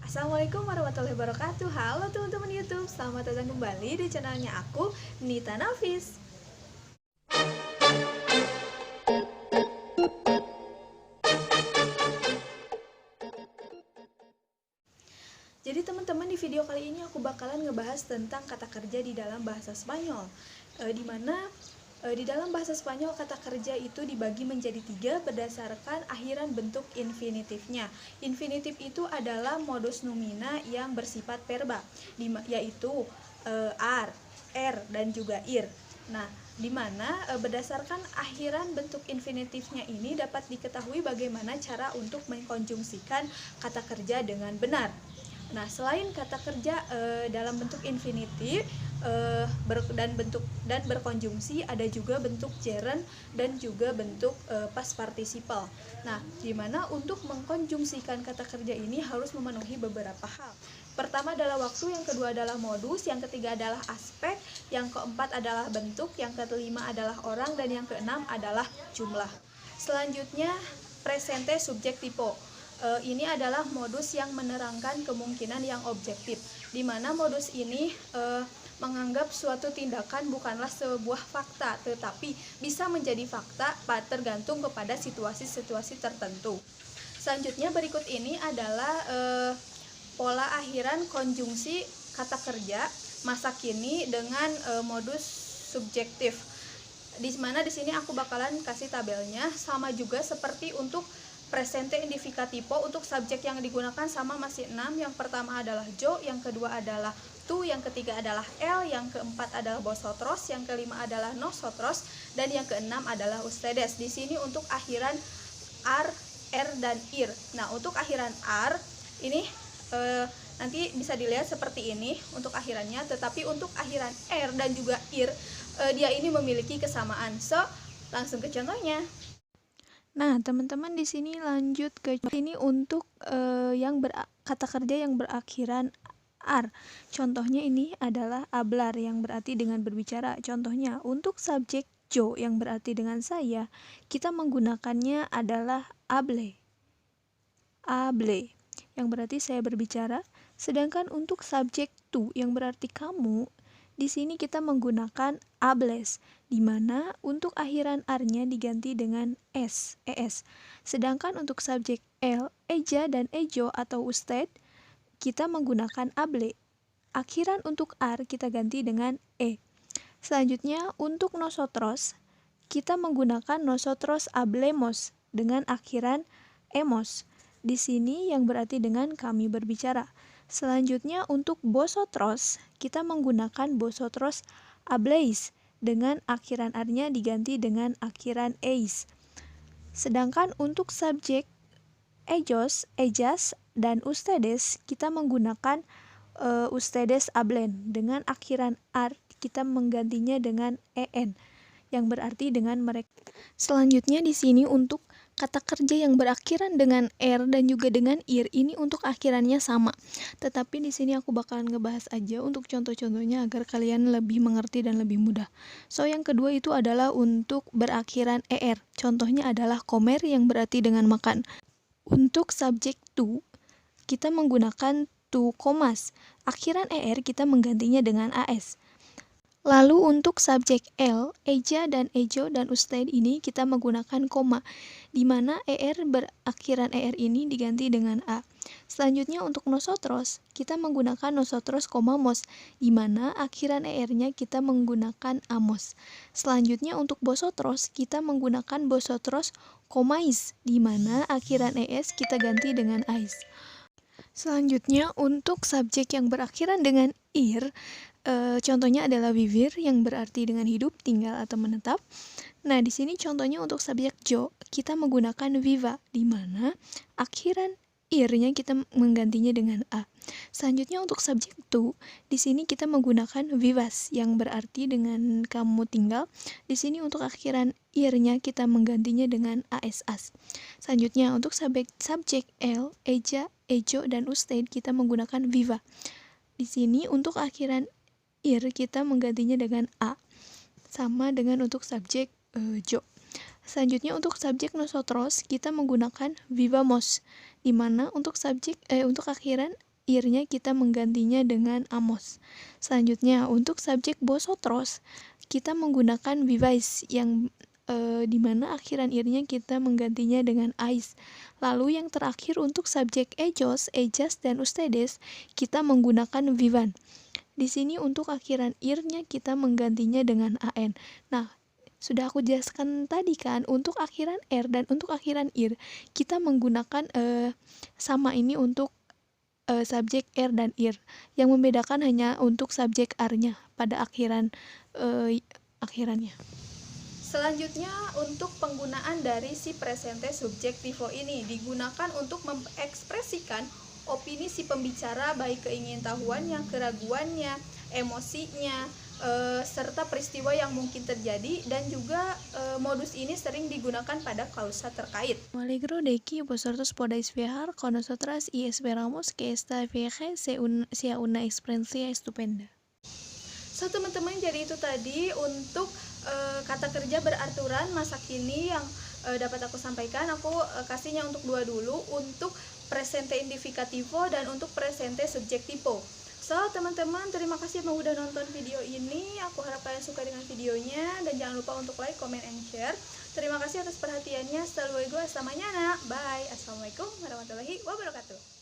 Assalamualaikum warahmatullahi wabarakatuh. Halo teman-teman YouTube, selamat datang kembali di channelnya aku, Nita Nafis. Jadi teman-teman, di video kali ini aku bakalan ngebahas tentang kata kerja di dalam bahasa Spanyol, di dalam bahasa Spanyol kata kerja itu dibagi menjadi 3 berdasarkan akhiran bentuk infinitifnya. Infinitif itu adalah modus nomina yang bersifat verba, yaitu ar, er, dan juga ir. Nah, di mana berdasarkan akhiran bentuk infinitifnya ini dapat diketahui bagaimana cara untuk mengkonjungsikan kata kerja dengan benar. Nah, selain kata kerja dalam bentuk infinitif dan berkonjungsi, ada juga bentuk gerund dan juga bentuk past participle. Nah, di mana untuk mengkonjungsikan kata kerja ini harus memenuhi beberapa hal. Pertama adalah waktu, yang kedua adalah modus, yang ketiga adalah aspek, yang keempat adalah bentuk, yang kelima adalah orang, dan yang keenam adalah jumlah. Selanjutnya, presente subjektivo. Ini adalah modus yang menerangkan kemungkinan yang objektif, di mana modus ini menganggap suatu tindakan bukanlah sebuah fakta, tetapi bisa menjadi fakta tergantung kepada situasi-situasi tertentu. Selanjutnya berikut ini adalah pola akhiran konjungsi kata kerja masa kini dengan modus subjektif. Di mana di sini aku bakalan kasih tabelnya, sama juga seperti untuk presente indicativo. Untuk subjek yang digunakan sama, masih 6. Yang pertama adalah yo, yang kedua adalah tu, yang ketiga adalah el, yang keempat adalah vosotros, yang kelima adalah nosotros, dan yang keenam adalah ustedes. Di sini untuk akhiran ar, er, dan ir. Nah, untuk akhiran ar ini nanti bisa dilihat seperti ini untuk akhirannya, tetapi untuk akhiran er dan juga ir dia ini memiliki kesamaan. So, langsung ke contohnya. Nah, teman-teman, di sini lanjut ke ini untuk kata kerja yang berakhiran ar. Contohnya ini adalah hablar yang berarti dengan berbicara. Contohnya untuk subjek yo yang berarti dengan saya, kita menggunakannya adalah hable. Hable yang berarti saya berbicara. Sedangkan untuk subjek tu yang berarti kamu, di sini kita menggunakan hables, di mana untuk akhiran ar-nya diganti dengan es. Sedangkan untuk subjek el, eja, dan ejo atau usted, kita menggunakan hable. Akhiran untuk ar kita ganti dengan e. Selanjutnya untuk nosotros, kita menggunakan nosotros hablemos dengan akhiran emos. Di sini yang berarti dengan kami berbicara. Selanjutnya untuk vosotros, kita menggunakan vosotros habléis dengan akhiran ar-nya diganti dengan akhiran eis. Sedangkan untuk subjek ellos, ellas, dan ustedes, kita menggunakan ustedes hablen dengan akhiran ar, kita menggantinya dengan en yang berarti dengan mereka. Selanjutnya di sini untuk kata kerja yang berakhiran dengan er dan juga dengan ir, ini untuk akhirannya sama. Tetapi di sini aku bakalan ngebahas aja untuk contoh-contohnya agar kalian lebih mengerti dan lebih mudah. So, yang kedua itu adalah untuk berakhiran er. Contohnya adalah comer yang berarti dengan makan. Untuk subjek tu, kita menggunakan tu comas. Akhiran er kita menggantinya dengan as. Lalu untuk subjek el, eja, dan ejo, dan usted ini kita menggunakan koma, di mana berakhiran ini diganti dengan a. Selanjutnya untuk nosotros, kita menggunakan nosotros komamos, di mana akhiran nya kita menggunakan amos. Selanjutnya untuk vosotros, kita menggunakan vosotros komais, di mana akhiran es kita ganti dengan ais. Selanjutnya untuk subjek yang berakhiran dengan ir, contohnya adalah vivir yang berarti dengan hidup, tinggal, atau menetap. Nah, di sini contohnya untuk subjek yo, kita menggunakan viva, di mana akhiran ir-nya kita menggantinya dengan a. Selanjutnya untuk subjek tu, di sini kita menggunakan vivas yang berarti dengan kamu tinggal. Di sini untuk akhiran ir-nya kita menggantinya dengan as. Selanjutnya untuk subjek el, eja, ejo, dan usted kita menggunakan viva. Di sini untuk akhiran ir kita menggantinya dengan a, sama dengan untuk subjek yo. Selanjutnya untuk subjek nosotros kita menggunakan vivamos, di mana untuk akhiran ir-nya kita menggantinya dengan amos. Selanjutnya, untuk subjek vosotros, kita menggunakan vivais yang dimana akhiran ir-nya kita menggantinya dengan ais. Lalu yang terakhir untuk subjek ellos, ellas, dan ustedes, kita menggunakan vivan. Di sini untuk akhiran ir-nya kita menggantinya dengan an. Nah, sudah aku jelaskan tadi kan, untuk akhiran r dan untuk akhiran ir kita menggunakan sama ini untuk subjek r dan ir. Yang membedakan hanya untuk subjek r-nya pada akhirannya. Selanjutnya, untuk penggunaan dari si presente subjektivo ini digunakan untuk mengekspresikan opini si pembicara, baik keingintahuannya, keraguannya, emosinya, serta peristiwa yang mungkin terjadi, dan juga modus ini sering digunakan pada klausa terkait. Me alegro de que vosotros podáis viajar con nosotras y esperamos que esta viaje sea una experiencia estupenda. So teman-teman, jadi itu tadi untuk kata kerja beraturan masa kini yang dapat aku sampaikan. Aku kasihnya untuk dua dulu, untuk presente indicativo dan untuk presente subjektivo. So teman-teman, terima kasih yang udah nonton video ini. Aku harap kalian suka dengan videonya, dan jangan lupa untuk like, comment, and share. Terima kasih atas perhatiannya. Hasta luego, hasta mañana. Bye. Assalamualaikum warahmatullahi wabarakatuh.